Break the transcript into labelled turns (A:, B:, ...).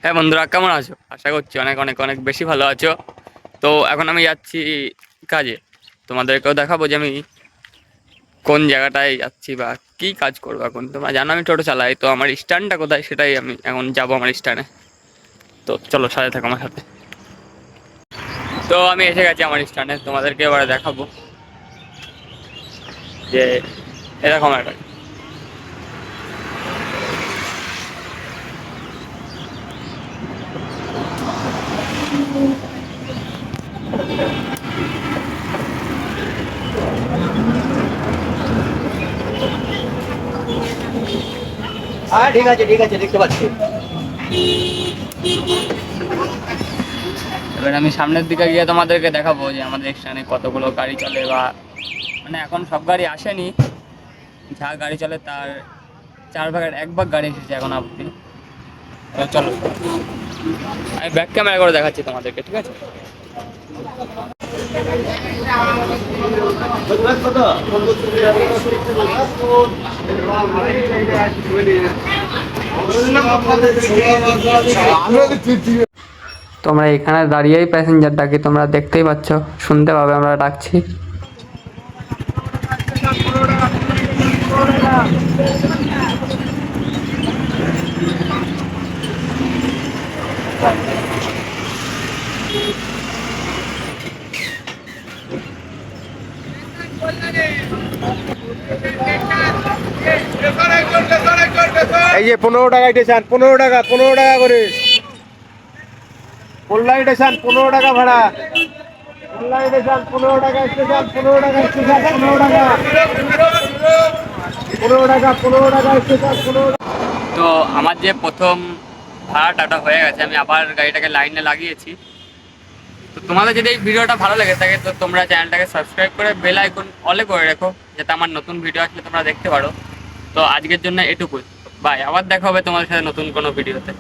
A: হ্যাঁ বন্ধুরা, কেমন আছো? আশা করছি অনেক অনেক অনেক বেশি ভালো আছো। তো এখন আমি যাচ্ছি কাজে। তোমাদেরকেও দেখাবো যে আমি কোন জায়গাটায় যাচ্ছি বা কি কাজ করবো। এখন তোমরা জানো আমি টোটো চালাই, তো আমার স্ট্যান্ডটা কোথায় সেটাই আমি এখন যাবো আমার স্ট্যান্ডে। তো চলো সাথে থাকো আমার সাথে। তো আমি এসে গেছি আমার স্ট্যান্ডে, তোমাদেরকে এবারে দেখাবো যে এরকম একটা।
B: হ্যাঁ ঠিক আছে দেখতে পাচ্ছি।
A: এবার আমি সামনের দিকে গিয়ে তোমাদেরকে দেখাবো যে আমাদের স্ট্যান্ডে কতগুলো গাড়ি চলে, বা মানে এখন সব গাড়ি আসেনি, যা গাড়ি চলে তার 1/4 গাড়ি এসেছে এখন অবধি। তো চলো আমি ব্যাক ক্যামেরা করে দেখাচ্ছি তোমাদেরকে, ঠিক আছে? তোমরা এখানে দাঁড়িয়েই প্যাসেঞ্জার ডাকি, তোমরা দেখতেই পাচ্ছ, শুনতে পাবে আমরা ডাকছি।
B: এই যে 15 টাকা স্টেশন, 15 টাকা, 15 টাকা করে কল্যাণ স্টেশন, 15 টাকা ভাড়া। কল্যাণ স্টেশন 15 টাকা, স্টেশন 15 টাকা, স্টেশন 15 টাকা, 15 টাকা, 15 টাকা স্টেশন 15 টাকা।
A: তো আমার যে প্রথম ভাড়াটা হয়ে গেছে, আমি আবার গাড়িটাকে লাইনে লাগিয়েছি। তো তোমাদের যদি এই ভিডিওটা ভালো লেগে থাকে তো তোমরা চ্যানেলটাকে সাবস্ক্রাইব করে বেল আইকন অলে করে রেখো, যাতে আমার নতুন ভিডিও আসলে তোমরা দেখতে পারো। তো আজকের জন্য এটুকুই, বাই। আবার দেখা হবে তোমাদের সাথে নতুন কোনো ভিডিওতে।